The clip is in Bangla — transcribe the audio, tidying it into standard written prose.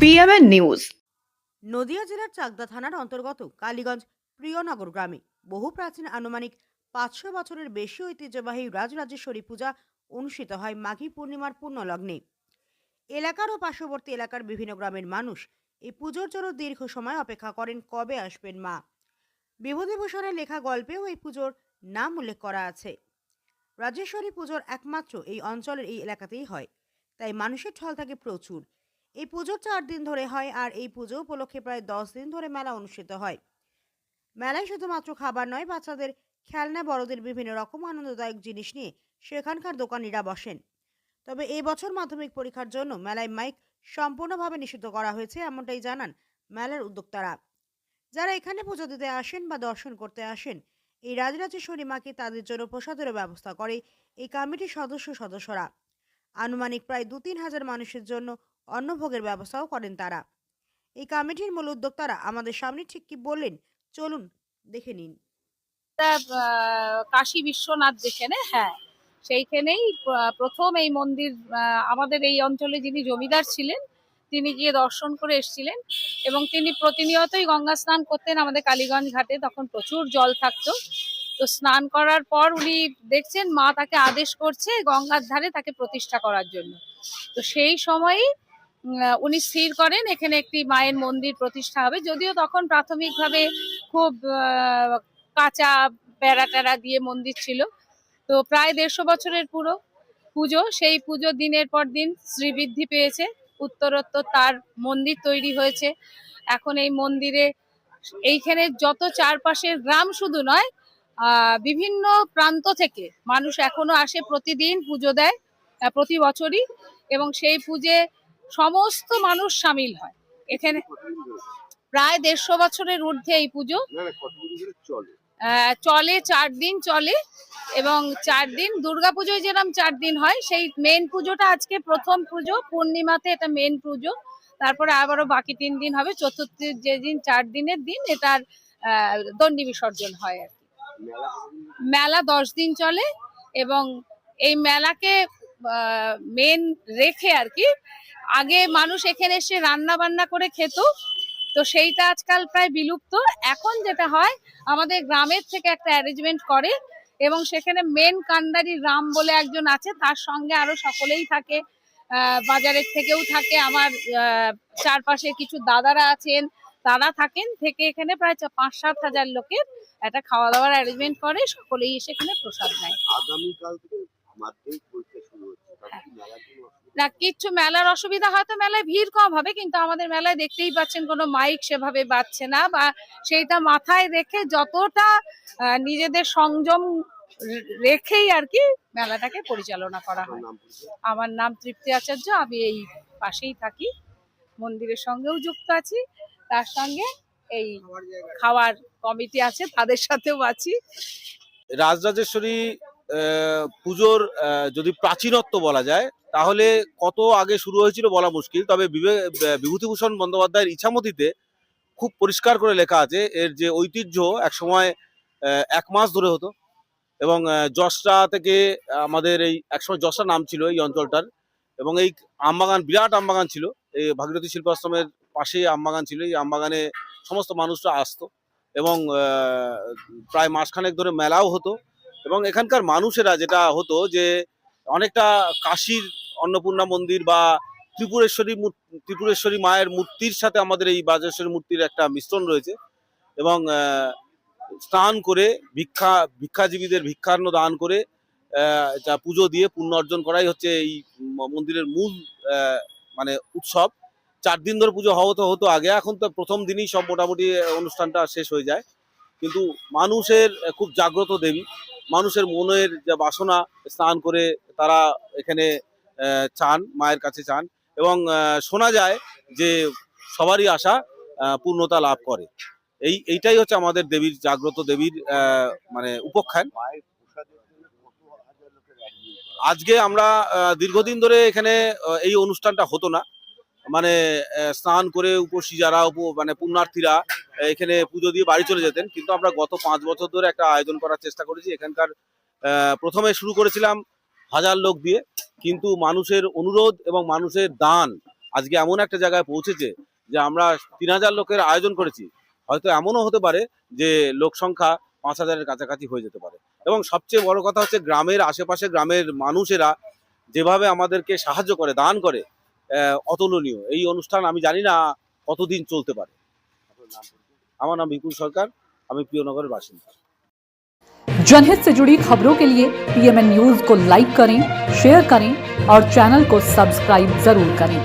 PMN news. নদিয়া জেলার চাকদা থানার অন্তর্গত কালীগঞ্জ প্রিয়নগর গ্রামে বহু প্রাচীন আনুমানিক 500 বছরের বেশি ঐতিহ্যবাহী রাজরাজেশ্বরী পূজা অনুষ্ঠিত হয় মাঘী পূর্ণিমার পূর্ণলগ্নে। এলাকার ও পার্শ্ববর্তী এলাকার বিভিন্ন গ্রামের মানুষ এই পুজোর জন্য দীর্ঘ সময় অপেক্ষা করেন কবে আসবেন মা। বিভূতিভূষণের লেখা গল্পেও এই পুজোর নাম উল্লেখ করা আছে। রাজেশ্বরী পুজোর একমাত্র এই অঞ্চলের এই এলাকাতেই হয়, তাই মানুষের ঢল থাকে প্রচুর। এই পুজোর 4 দিন ধরে হয়, আর এই পুজো উপলক্ষে প্রায় 10 দিন ধরে মেলা অনুষ্ঠিত হয়। মেলায় শুধুমাত্র খাবার নয়, বাচ্চাদের খেলনা, বড়দের বিভিন্ন রকম আনন্দদায়ক জিনিস নিয়ে সেখানকার দোকানিরা বসেন। তবে এই বছর মাধ্যমিক পরীক্ষার জন্য মেলায় মাইক সম্পূর্ণভাবে নিষিদ্ধ করা হয়েছে, এমনটাই জানান মেলার উদ্যোক্তারা। যারা এখানে পুজো দিতে আসেন বা দর্শন করতে আসেন, এই রাজরাজেশ্বরী মাকে তাদের জন্য প্রসাদেরও ব্যবস্থা করে এই কমিটির সদস্যরা। আনুমানিক প্রায় 2-3 হাজার মানুষের জন্য অন্নভোগের ব্যবস্থাও করেন তারা। এই কমিটির মূল উদ্যোক্তারা আমাদের সামনে ঠিক কি বললেন, চলুন দেখে নিন। কাশী বিশ্বনাথ যেখানে, হ্যাঁ, সেইখানেই প্রথম এই মন্দির। আমাদের এই অঞ্চলে যিনি জমিদার ছিলেন তিনি গিয়ে দর্শন করে এসেছিলেন, এবং তিনি প্রতিনিয়তই গঙ্গা স্নান করতেন আমাদের কালীগঞ্জ ঘাটে। তখন প্রচুর জল থাকতো। তো স্নান করার পর উনি দেখছেন মা তাকে আদেশ করছে গঙ্গার ধারে তাকে প্রতিষ্ঠা করার জন্য। তো সেই সময়ই উনি স্থির করেন এখানে একটি মায়ের মন্দির প্রতিষ্ঠা হবে। যদিও তখন প্রাথমিকভাবে খুব কাঁচা বেড়া টেরা দিয়ে মন্দির ছিল। তো প্রায় 150 বছরের পুজো, সেই পুজো দিনের পর দিন শ্রীবৃদ্ধি পেয়েছে, উত্তরোত্তর তার মন্দির তৈরি হয়েছে। এখন এই মন্দিরে এইখানে যত চারপাশের গ্রাম শুধু নয়, বিভিন্ন প্রান্ত থেকে মানুষ এখনো আসে, প্রতিদিন পুজো দেয়, প্রতি বছরই, এবং সেই পুজো সমস্ত মানুষ সামিল হয় এখানে। প্রায় 150 বছরের ঊর্ধ্বে এই পুজো চলে, 4 দিন চলে। এবং 4 দিন দুর্গাপুজোয় যেরকম 4 দিন হয়, সেই মেন পুজোটা আজকে প্রথম পুজো, পূর্ণিমাতে এটা মেন পুজো। তারপরে আবারও বাকি 3 দিন হবে। চতুর্থীর যেদিন 4 দিনের দিন এটার দণ্ডি বিসর্জন হয় আর কি। মেলা 10 দিন চলে, এবং এই মেলাকে মেন রেখে আর কি আগে মানুষ এখানে এসে রান্না বান্না করে খেত। তো সেইটা আজকাল প্রায় বিলুপ্ত। এখন যেটা হয়, আমাদের গ্রামের থেকে একটা অ্যারেঞ্জমেন্ট করে, এবং সেখানে মেন কান্ডারি রাম বলে একজন আছে, তার সঙ্গে আরো সকলেই থাকে, বাজারের থেকেও থাকে, আমার চারপাশে কিছু দাদারা আছেন, তারা থাকেন, থেকে এখানে প্রায় 5-7 হাজার লোকের একটা খাওয়া দাওয়ার অ্যারেঞ্জমেন্ট করে, সকলেই এসে এখানে প্রসাদ নেয়। আগামীকাল থেকে মাধ্যমিক পরীক্ষা শুরু হচ্ছে, না, কিচ্ছু মেলার অসুবিধা, হয়তো মেলায় ভিড় কম হবে, কিন্তু আমাদের মেলায় দেখতেই পাচ্ছেন কোনো মাইক সেভাবে বাজছে না, বা সেইটা মাথায় রেখে যতটা নিজেদের সংযম রেখেই আর কি মেলাটাকে পরিচালনা করা হয়। আমার নাম তৃপ্তি আচার্য, আমি এই পাশেই থাকি, মন্দিরের সঙ্গেও যুক্ত আছি, তার সঙ্গে এই খাওয়ার কমিটি আছে তাদের সাথেও আছি। রাজরাজেশ্বরী পুজোর যদি প্রাচীনত্ব বলা যায় তাহলে কত আগে শুরু হয়েছিল বলা মুশকিল। তবে বিভূতিভূষণ বন্দ্যোপাধ্যায়ের ইছামতিতে খুব পরিষ্কার করে লেখা আছে এর যে ঐতিহ্য একসময় 1 মাস ধরে হতো, এবং যশরা থেকে আমাদের এই একসময় যশরা নাম ছিল এই অঞ্চলটার, এবং এই আমবাগান, বিরাট আমবাগান ছিল, এই ভাগীরথী শিল্পাশ্রমের পাশে আমবাগান ছিল। এই আমবাগানে সমস্ত মানুষরা আসতো, এবং প্রায় মাসখানেক ধরে মেলাও হতো। এবং এখানকার মানুষেরা যেটা হতো যে অনেকটা কাশীর অন্নপূর্ণা মন্দির বা ত্রিপুরেশ্বরী মায়ের মূর্তির সাথে আমাদের এই রাজেশ্বরী মূর্তির একটা মিশ্রণ রয়েছে, এবং স্নান করে ভিক্ষাজীবীদের ভিক্ষান্ন দান করে যা পুজো দিয়ে পুণ্য অর্জন করাই হচ্ছে এই মন্দিরের মূল মানে উৎসব। 4 দিন ধরে পুজো হতো আগে, এখন তো প্রথম দিনই সব মোটামুটি অনুষ্ঠানটা শেষ হয়ে যায়। কিন্তু মানুষের খুব জাগ্রত দেবী, মানুষের মনের যে বাসনা, স্নান করে তারা এখানে চান, মায়ের কাছে চান, এবং শোনা যায় যে সবারই আশা পূর্ণতা লাভ করে। এইটাই হচ্ছে আমাদের দেবীর, জাগ্রত দেবীর মানে উপাখ্যান। আজকে আমরা দীর্ঘদিন ধরে এখানে এই অনুষ্ঠানটা হতো না, মানে স্নান করে উপসী যারা মানে পুণ্যার্থীরা এখানে পুজো দিয়ে বাড়ি চলে যেতেন। কিন্তু আমরা গত 5 বছর ধরে একটা আয়োজন করার চেষ্টা করেছি। এখানকার প্রথমে শুরু করেছিলাম 1000 লোক দিয়ে, কিন্তু মানুষের অনুরোধ এবং মানুষের দান আজকে এমন একটা জায়গায় পৌঁছেছে যে আমরা 3000 লোকের আয়োজন করেছি, হয়তো এমনও হতে পারে যে লোক সংখ্যা 5000-এর কাছাকাছি হয়ে যেতে পারে। এবং সবচেয়ে বড় কথা হচ্ছে গ্রামের আশেপাশে গ্রামের মানুষেরা যেভাবে আমাদেরকে সাহায্য করে, দান করে, অতুলনীয়। এই অনুষ্ঠান আমি জানি না কতদিন চলতে পারে। আমার নাম বিপুল সরকার, আমি প্রিয়নগরের বাসিন্দা। जनहित से जुड़ी खबरों के लिए PMN न्यूज को लाइक करें, शेयर करें और चैनल को सब्सक्राइब जरूर करें।